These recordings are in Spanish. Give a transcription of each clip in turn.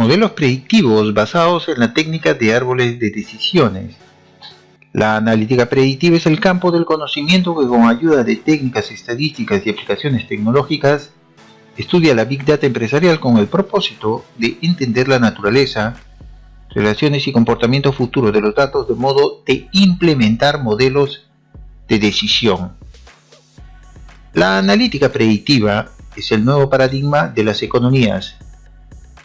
Modelos predictivos basados en la técnica de árboles de decisiones. La analítica predictiva es el campo del conocimiento que con ayuda de técnicas estadísticas y aplicaciones tecnológicas estudia la Big Data empresarial con el propósito de entender la naturaleza, relaciones y comportamiento futuro de los datos de modo de implementar modelos de decisión. La analítica predictiva es el nuevo paradigma de las economías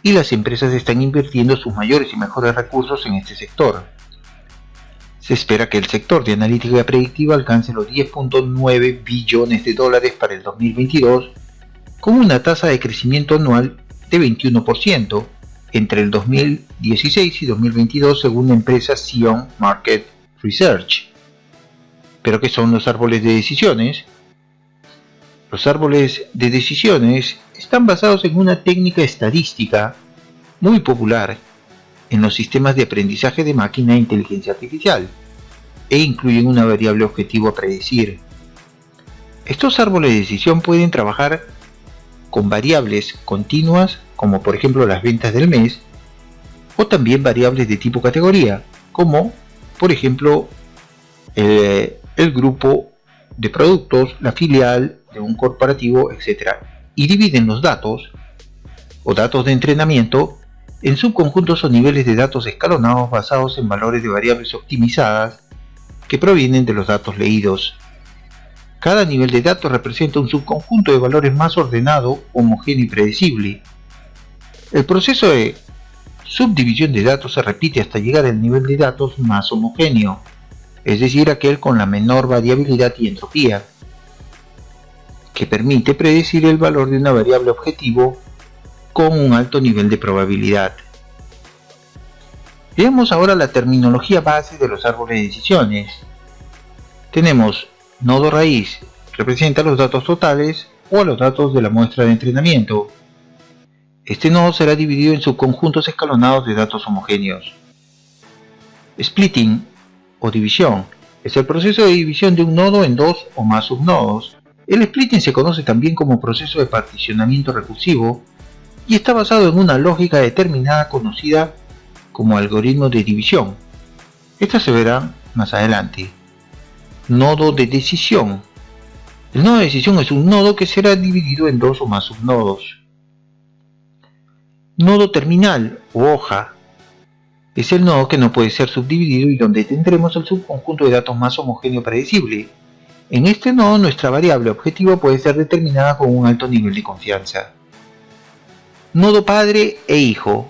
y las empresas están invirtiendo sus mayores y mejores recursos en este sector. Se espera que el sector de analítica predictiva alcance los 10.9 billones de dólares para el 2022, con una tasa de crecimiento anual de 21% entre el 2016 y 2022 según la empresa Sion Market Research. ¿Pero qué son los árboles de decisiones? Los árboles de decisiones están basados en una técnica estadística muy popular en los sistemas de aprendizaje de máquina e inteligencia artificial e incluyen una variable objetivo a predecir. Estos árboles de decisión pueden trabajar con variables continuas como por ejemplo las ventas del mes o también variables de tipo categoría como por ejemplo el grupo de productos, la filial de un corporativo, etc. Y dividen los datos o datos de entrenamiento en subconjuntos o niveles de datos escalonados basados en valores de variables optimizadas que provienen de los datos leídos. Cada nivel de datos representa un subconjunto de valores más ordenado, homogéneo y predecible. El proceso de subdivisión de datos se repite hasta llegar al nivel de datos más homogéneo, es decir, aquel con la menor variabilidad y entropía, que permite predecir el valor de una variable objetivo con un alto nivel de probabilidad. Veamos ahora la terminología base de los árboles de decisiones. Tenemos nodo raíz, representa los datos totales o los datos de la muestra de entrenamiento. Este nodo será dividido en subconjuntos escalonados de datos homogéneos. Splitting o división es el proceso de división de un nodo en dos o más subnodos. El splitting se conoce también como proceso de particionamiento recursivo y está basado en una lógica determinada conocida como algoritmo de división. Esta se verá más adelante. Nodo de decisión. El nodo de decisión es un nodo que será dividido en dos o más subnodos. Nodo terminal o hoja es el nodo que no puede ser subdividido y donde tendremos el subconjunto de datos más homogéneo predecible. En este nodo nuestra variable objetivo puede ser determinada con un alto nivel de confianza. Nodo padre e hijo.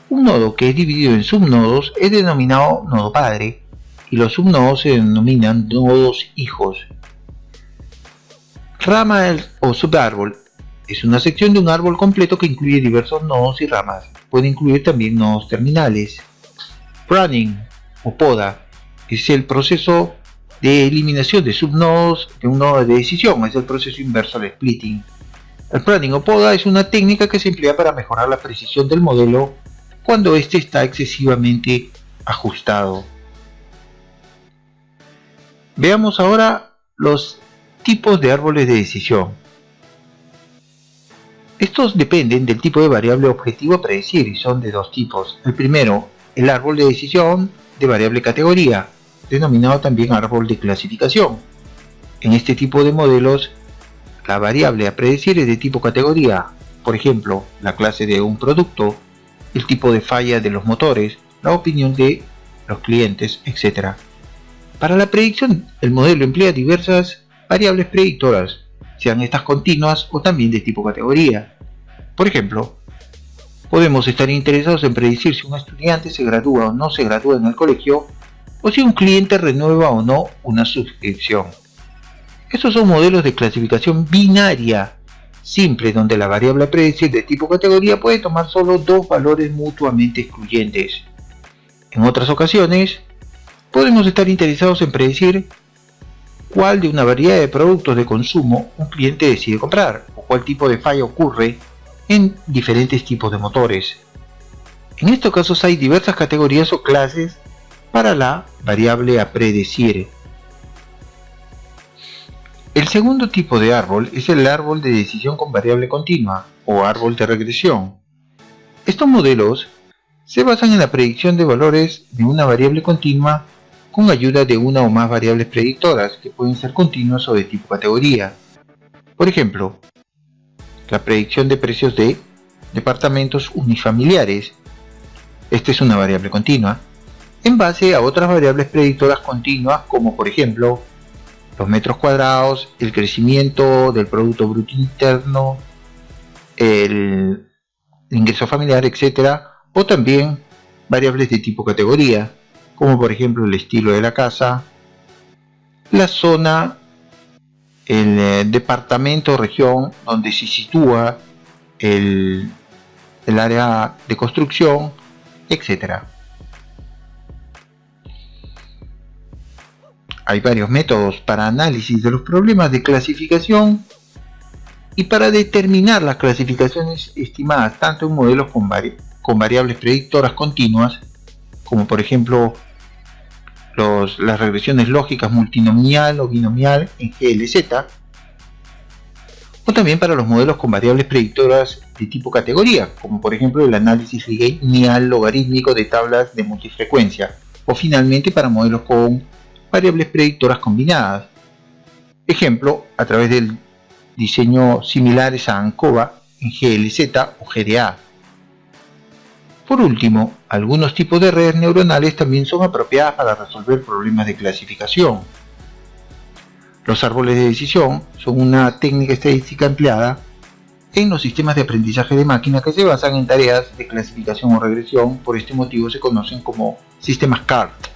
Un nodo que es dividido en subnodos es denominado nodo padre y los subnodos se denominan nodos hijos. Rama o subárbol es una sección de un árbol completo que incluye diversos nodos y ramas. Puede incluir también nodos terminales. Pruning o poda es el proceso de eliminación de subnodos de un nodo de decisión, es el proceso inverso al splitting. El pruning o poda es una técnica que se emplea para mejorar la precisión del modelo cuando éste está excesivamente ajustado. Veamos ahora los tipos de árboles de decisión. Estos dependen del tipo de variable objetivo a predecir y son de dos tipos. El primero, el árbol de decisión de variable categoría, denominado también árbol de clasificación. En este tipo de modelos, la variable a predecir es de tipo categoría, por ejemplo, la clase de un producto, el tipo de falla de los motores, la opinión de los clientes, etc. Para la predicción, el modelo emplea diversas variables predictoras, sean estas continuas o también de tipo categoría. Por ejemplo, podemos estar interesados en predecir si un estudiante se gradúa o no se gradúa en el colegio, o si un cliente renueva o no una suscripción. Estos son modelos de clasificación binaria, simple, donde la variable a predecir de tipo categoría puede tomar solo dos valores mutuamente excluyentes. En otras ocasiones, podemos estar interesados en predecir cuál de una variedad de productos de consumo un cliente decide comprar, o cuál tipo de falla ocurre en diferentes tipos de motores. En estos casos hay diversas categorías o clases para la variable a predecir. El segundo tipo de árbol es el árbol de decisión con variable continua o árbol de regresión. Estos modelos se basan en la predicción de valores de una variable continua con ayuda de una o más variables predictoras que pueden ser continuas o de tipo categoría. Por ejemplo, la predicción de precios de departamentos unifamiliares. Esta es una variable continua, en base a otras variables predictoras continuas como por ejemplo los metros cuadrados, el crecimiento del Producto Bruto Interno, el ingreso familiar, etc. O también variables de tipo categoría, como por ejemplo el estilo de la casa, la zona, el departamento o región donde se sitúa el área de construcción, etc. Hay varios métodos para análisis de los problemas de clasificación y para determinar las clasificaciones estimadas tanto en modelos con variables predictoras continuas, como por ejemplo las regresiones lógicas multinomial o binomial en GLZ, o también para los modelos con variables predictoras de tipo categoría, como por ejemplo el análisis lineal logarítmico de tablas de multifrecuencia, o finalmente para modelos con variables predictoras combinadas. Ejemplo, a través del diseño similares a ANCOVA en GLZ o GDA. Por último, algunos tipos de redes neuronales también son apropiadas para resolver problemas de clasificación. Los árboles de decisión son una técnica estadística empleada en los sistemas de aprendizaje de máquina que se basan en tareas de clasificación o regresión. Por este motivo se conocen como sistemas CART,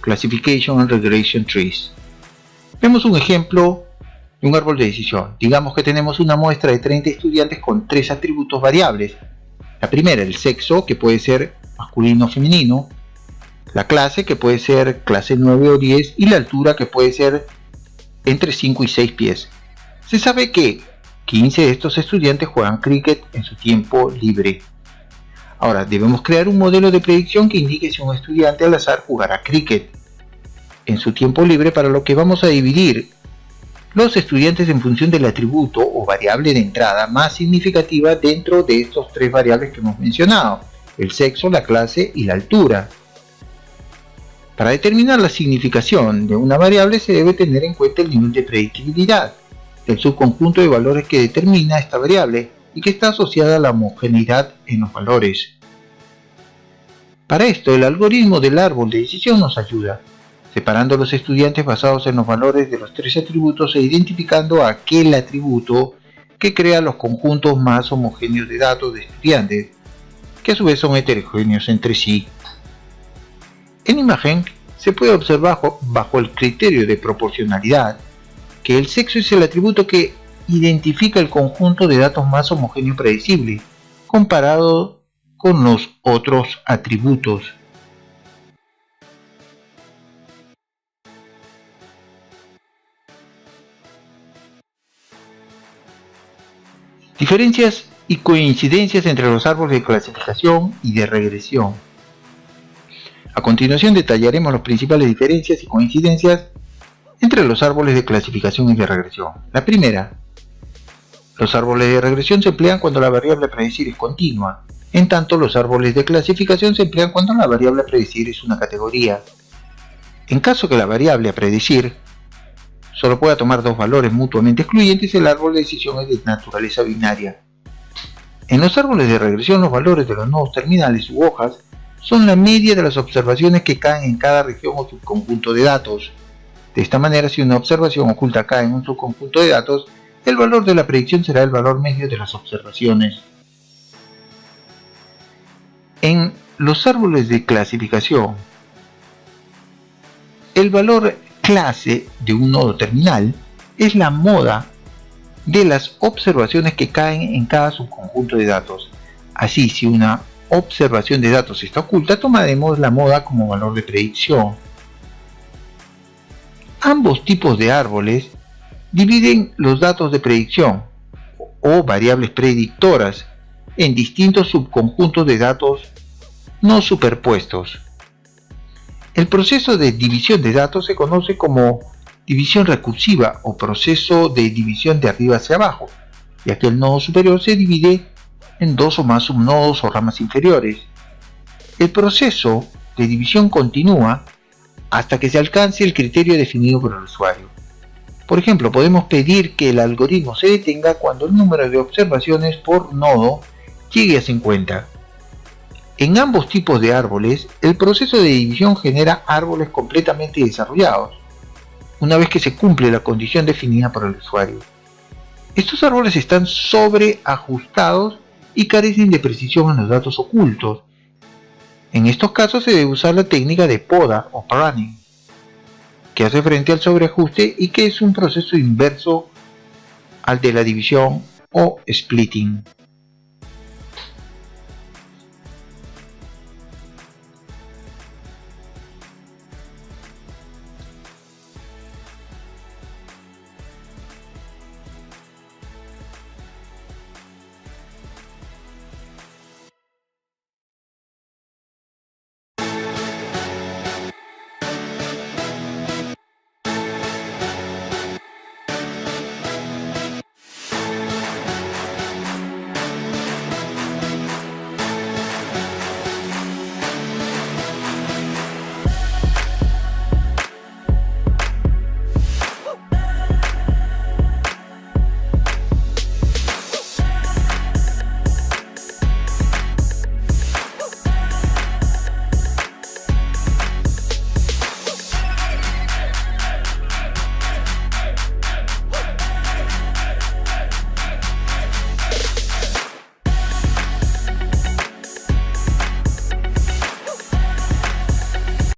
Classification and Regression Trees. Vemos un ejemplo de un árbol de decisión. Digamos que tenemos una muestra de 30 estudiantes con 3 atributos variables. La primera, el sexo, que puede ser masculino o femenino, la clase, que puede ser clase 9 o 10, y la altura, que puede ser entre 5 y 6 pies. Se sabe que 15 de estos estudiantes juegan cricket en su tiempo libre. Ahora, debemos crear un modelo de predicción que indique si un estudiante al azar jugará cricket en su tiempo libre, para lo que vamos a dividir los estudiantes en función del atributo o variable de entrada más significativa dentro de estos 3 variables que hemos mencionado: el sexo, la clase y la altura. Para determinar la significación de una variable se debe tener en cuenta el nivel de predictibilidad del subconjunto de valores que determina esta variable y que está asociada a la homogeneidad en los valores. Para esto, el algoritmo del árbol de decisión nos ayuda, separando a los estudiantes basados en los valores de los 3 atributos e identificando aquel atributo que crea los conjuntos más homogéneos de datos de estudiantes, que a su vez son heterogéneos entre sí. En imagen se puede observar bajo el criterio de proporcionalidad que el sexo es el atributo que identifica el conjunto de datos más homogéneo predecible comparado con los otros atributos. Diferencias y coincidencias entre los árboles de clasificación y de regresión. A continuación detallaremos las principales diferencias y coincidencias entre los árboles de clasificación y de regresión. La primera, los árboles de regresión se emplean cuando la variable a predecir es continua, en tanto los árboles de clasificación se emplean cuando la variable a predecir es una categoría. En caso que la variable a predecir solo pueda tomar 2 valores mutuamente excluyentes, el árbol de decisión es de naturaleza binaria. En los árboles de regresión, los valores de los nodos terminales u hojas son la media de las observaciones que caen en cada región o subconjunto de datos. De esta manera, si una observación oculta cae en un subconjunto de datos, el valor de la predicción será el valor medio de las observaciones. En los árboles de clasificación, el valor clase de un nodo terminal es la moda de las observaciones que caen en cada subconjunto de datos. Así, si una observación de datos está oculta, tomaremos la moda como valor de predicción. Ambos tipos de árboles dividen los datos de predicción o variables predictoras en distintos subconjuntos de datos no superpuestos. El proceso de división de datos se conoce como división recursiva o proceso de división de arriba hacia abajo, ya que el nodo superior se divide en dos o más subnodos o ramas inferiores. El proceso de división continúa hasta que se alcance el criterio definido por el usuario. Por ejemplo, podemos pedir que el algoritmo se detenga cuando el número de observaciones por nodo llegue a 50. En ambos tipos de árboles, el proceso de división genera árboles completamente desarrollados, una vez que se cumple la condición definida por el usuario. Estos árboles están sobreajustados y carecen de precisión en los datos ocultos. En estos casos se debe usar la técnica de poda o pruning, que hace frente al sobreajuste y que es un proceso inverso al de la división o splitting.